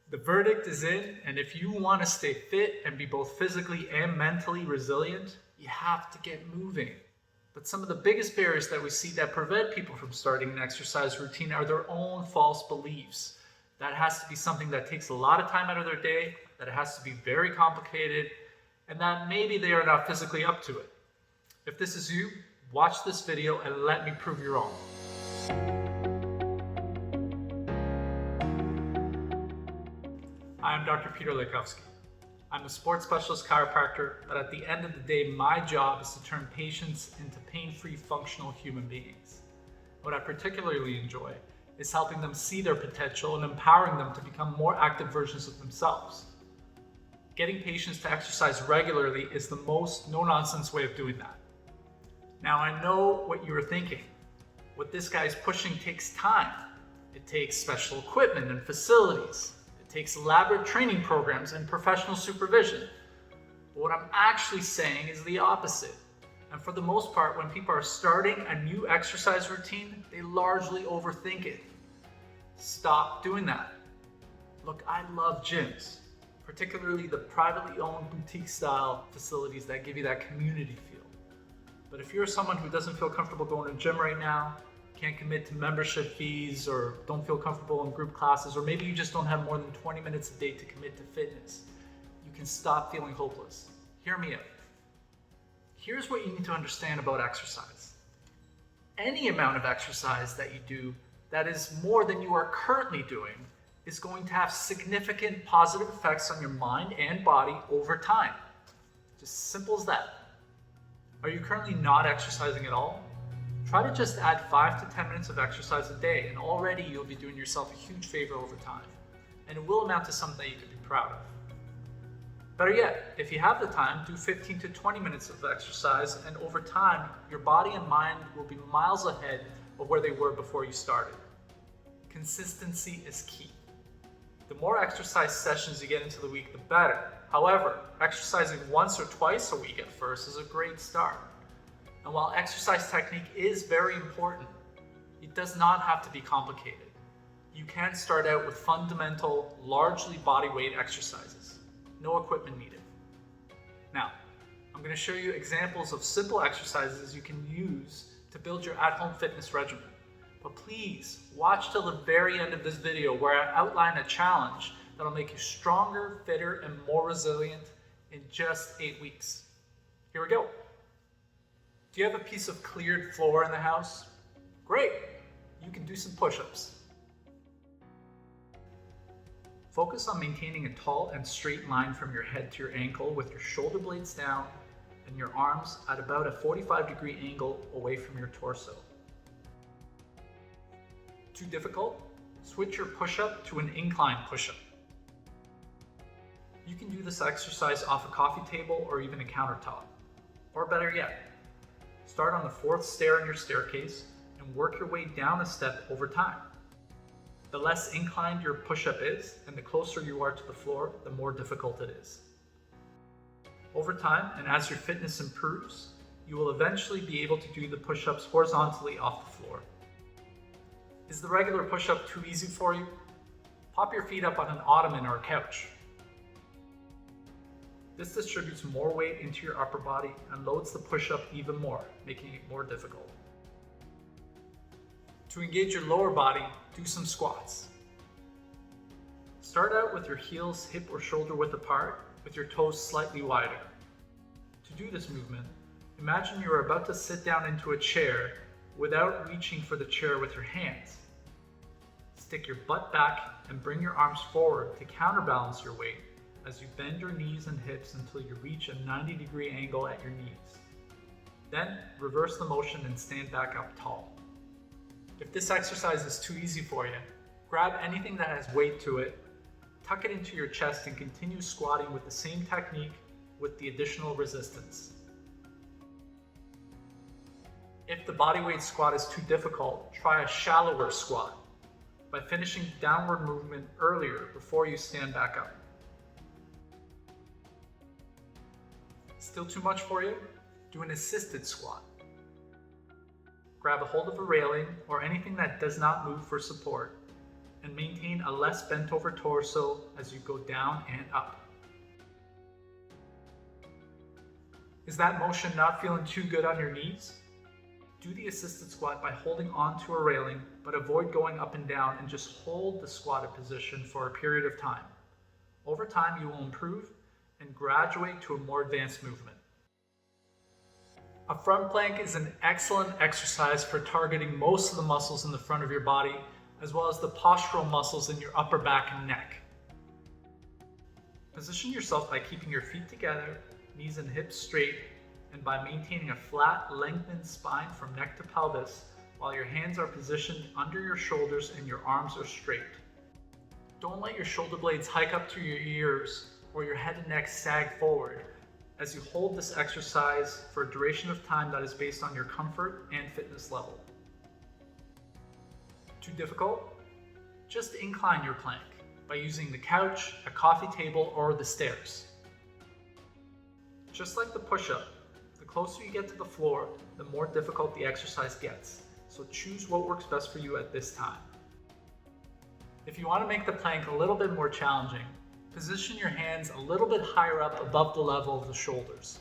The verdict is in, and if you want to stay fit and be both physically and mentally resilient, you have to get moving. But some of the biggest barriers that we see that prevent people from starting an exercise routine are their own false beliefs. That has to be something that takes a lot of time out of their day, that it has to be very complicated, and that maybe they are not physically up to it. If this is you, watch this video and let me prove you wrong. I'm Dr. Peter Lejkowski. I'm a sports specialist chiropractor, but at the end of the day, my job is to turn patients into pain-free, functional human beings. What I particularly enjoy is helping them see their potential and empowering them to become more active versions of themselves. Getting patients to exercise regularly is the most no-nonsense way of doing that. Now, I know what you are thinking. What this guy is pushing takes time. It takes special equipment and facilities. It takes elaborate training programs and professional supervision. But what I'm actually saying is the opposite. And for the most part, when people are starting a new exercise routine, they largely overthink it. Stop doing that. Look, I love gyms, particularly the privately owned boutique style facilities that give you that community feel. But if you're someone who doesn't feel comfortable going to the gym right now, can't commit to membership fees, or don't feel comfortable in group classes, or maybe you just don't have more than 20 minutes a day to commit to fitness, you can stop feeling hopeless. Hear me out. Here's what you need to understand about exercise. Any amount of exercise that you do that is more than you are currently doing is going to have significant positive effects on your mind and body over time. Just simple as that. Are you currently not exercising at all? Try to just add 5 to 10 minutes of exercise a day, and already you'll be doing yourself a huge favor over time. And it will amount to something that you can be proud of. Better yet, if you have the time, do 15 to 20 minutes of exercise, and over time, your body and mind will be miles ahead of where they were before you started. Consistency is key. The more exercise sessions you get into the week, the better. However, exercising once or twice a week at first is a great start. And while exercise technique is very important, it does not have to be complicated. You can start out with fundamental, largely body weight exercises. No equipment needed. Now, I'm going to show you examples of simple exercises you can use to build your at-home fitness regimen. But please, watch till the very end of this video where I outline a challenge that'll make you stronger, fitter, and more resilient in just 8 weeks. Here we go. Do you have a piece of cleared floor in the house? Great, you can do some push-ups. Focus on maintaining a tall and straight line from your head to your ankle with your shoulder blades down and your arms at about a 45-degree angle away from your torso. Too difficult? Switch your push-up to an incline push-up. You can do this exercise off a coffee table or even a countertop. Or better yet, start on the 4th stair in your staircase and work your way down a step over time. The less inclined your push-up is, and the closer you are to the floor, the more difficult it is. Over time, and as your fitness improves, you will eventually be able to do the push-ups horizontally off the floor. Is the regular push-up too easy for you? Pop your feet up on an ottoman or a couch. This distributes more weight into your upper body and loads the push-up even more, making it more difficult. To engage your lower body, do some squats. Start out with your heels hip or shoulder width apart, with your toes slightly wider. To do this movement, imagine you are about to sit down into a chair without reaching for the chair with your hands. Stick your butt back and bring your arms forward to counterbalance your weight as you bend your knees and hips until you reach a 90-degree angle at your knees. Then reverse the motion and stand back up tall. If this exercise is too easy for you, grab anything that has weight to it, tuck it into your chest, and continue squatting with the same technique with the additional resistance. If the bodyweight squat is too difficult, try a shallower squat by finishing downward movement earlier before you stand back up. Still too much for you? Do an assisted squat. Grab a hold of a railing or anything that does not move for support and maintain a less bent over torso as you go down and up. Is that motion not feeling too good on your knees? Do the assisted squat by holding onto a railing, but avoid going up and down, and just hold the squatted position for a period of time. Over time, you will improve and graduate to a more advanced movement. A front plank is an excellent exercise for targeting most of the muscles in the front of your body, as well as the postural muscles in your upper back and neck. Position yourself by keeping your feet together, knees and hips straight, and by maintaining a flat, lengthened spine from neck to pelvis, while your hands are positioned under your shoulders and your arms are straight. Don't let your shoulder blades hike up to your ears or your head and neck sag forward as you hold this exercise for a duration of time that is based on your comfort and fitness level. Too difficult? Just incline your plank by using the couch, a coffee table, or the stairs. Just like the push-up, the closer you get to the floor, the more difficult the exercise gets. So choose what works best for you at this time. If you want to make the plank a little bit more challenging, position your hands a little bit higher up above the level of the shoulders.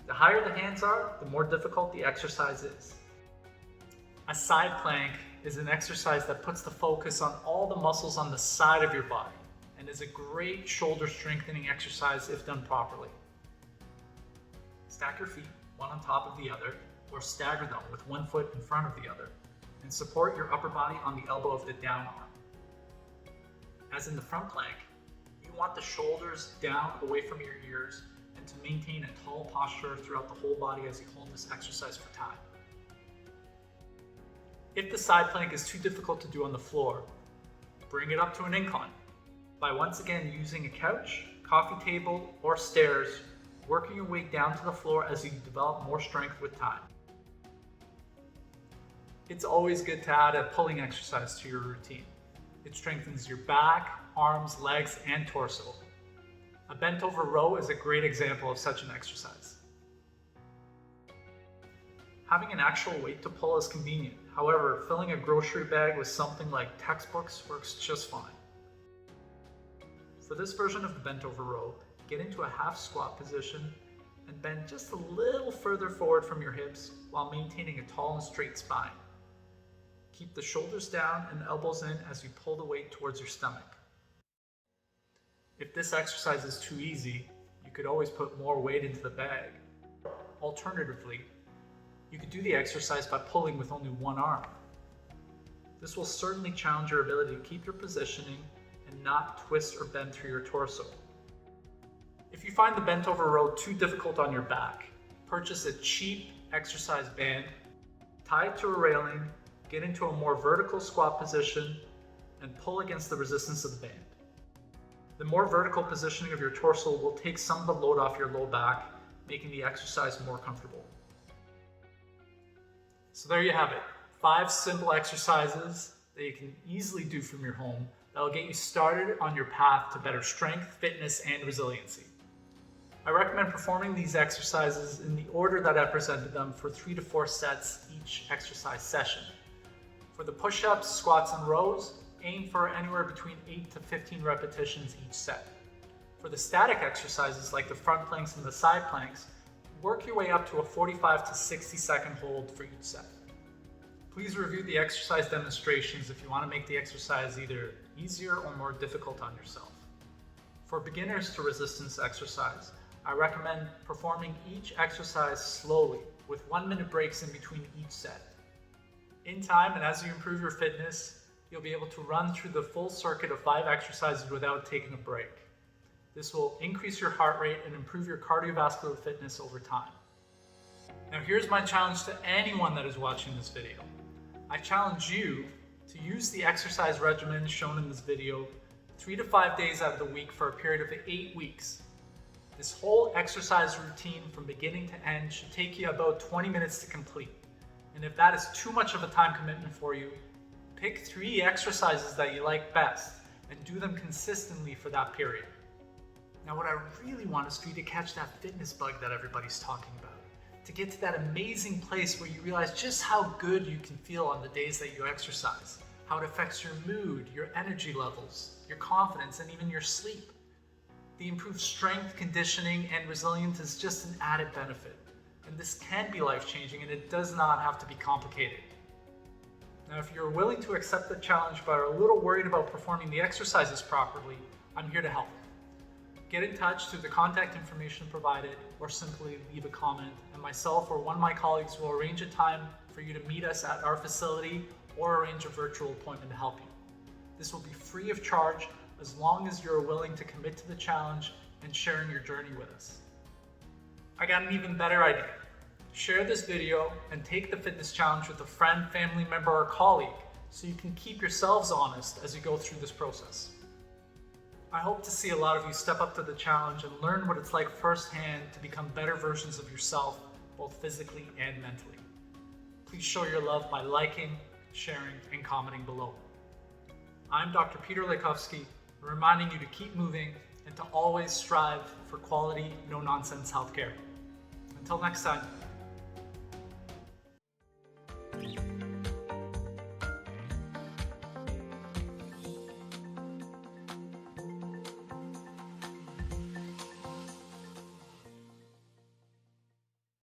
The higher the hands are, the more difficult the exercise is. A side plank is an exercise that puts the focus on all the muscles on the side of your body and is a great shoulder strengthening exercise if done properly. Stack your feet one on top of the other, or stagger them with one foot in front of the other, and support your upper body on the elbow of the down arm. As in the front plank, you want the shoulders down away from your ears and to maintain a tall posture throughout the whole body as you hold this exercise for time. If the side plank is too difficult to do on the floor, bring it up to an incline by once again using a couch, coffee table, or stairs, working your way down to the floor as you develop more strength with time. It's always good to add a pulling exercise to your routine. It strengthens your back, arms, legs, and torso. A bent over row is a great example of such an exercise. Having an actual weight to pull is convenient. However, filling a grocery bag with something like textbooks works just fine. For this version of the bent over row, get into a half squat position and bend just a little further forward from your hips while maintaining a tall and straight spine. Keep the shoulders down and elbows in as you pull the weight towards your stomach. If this exercise is too easy, you could always put more weight into the bag. Alternatively, you could do the exercise by pulling with only one arm. This will certainly challenge your ability to keep your positioning and not twist or bend through your torso. If you find the bent over row too difficult on your back, purchase a cheap exercise band, tie it to a railing, get into a more vertical squat position, and pull against the resistance of the band. The more vertical positioning of your torso will take some of the load off your low back, making the exercise more comfortable. So there you have it, 5 simple exercises that you can easily do from your home that will get you started on your path to better strength, fitness, and resiliency. I recommend performing these exercises in the order that I presented them for 3 to 4 sets each exercise session. For the push-ups, squats, and rows, aim for anywhere between 8 to 15 repetitions each set. For the static exercises like the front planks and the side planks, work your way up to a 45 to 60 second hold for each set. Please review the exercise demonstrations if you want to make the exercise either easier or more difficult on yourself. For beginners to resistance exercise, I recommend performing each exercise slowly with 1-minute breaks in between each set. In time, and as you improve your fitness, you'll be able to run through the full circuit of 5 exercises without taking a break. This will increase your heart rate and improve your cardiovascular fitness over time. Now here's my challenge to anyone that is watching this video. I challenge you to use the exercise regimen shown in this video 3 to 5 days out of the week for a period of 8 weeks. This whole exercise routine from beginning to end should take you about 20 minutes to complete. And if that is too much of a time commitment for you, pick 3 exercises that you like best and do them consistently for that period. Now what I really want is for you to catch that fitness bug that everybody's talking about, to get to that amazing place where you realize just how good you can feel on the days that you exercise, how it affects your mood, your energy levels, your confidence, and even your sleep. The improved strength, conditioning, and resilience is just an added benefit. And this can be life-changing, and it does not have to be complicated. Now, if you're willing to accept the challenge but are a little worried about performing the exercises properly, I'm here to help. Get in touch through the contact information provided, or simply leave a comment, and myself or one of my colleagues will arrange a time for you to meet us at our facility or arrange a virtual appointment to help you. This will be free of charge as long as you're willing to commit to the challenge and sharing your journey with us. I got an even better idea. Share this video and take the fitness challenge with a friend, family member, or colleague so you can keep yourselves honest as you go through this process. I hope to see a lot of you step up to the challenge and learn what it's like firsthand to become better versions of yourself, both physically and mentally. Please show your love by liking, sharing, and commenting below. I'm Dr. Peter Lejkowski, reminding you to keep moving and to always strive for quality, no-nonsense healthcare. Until next time.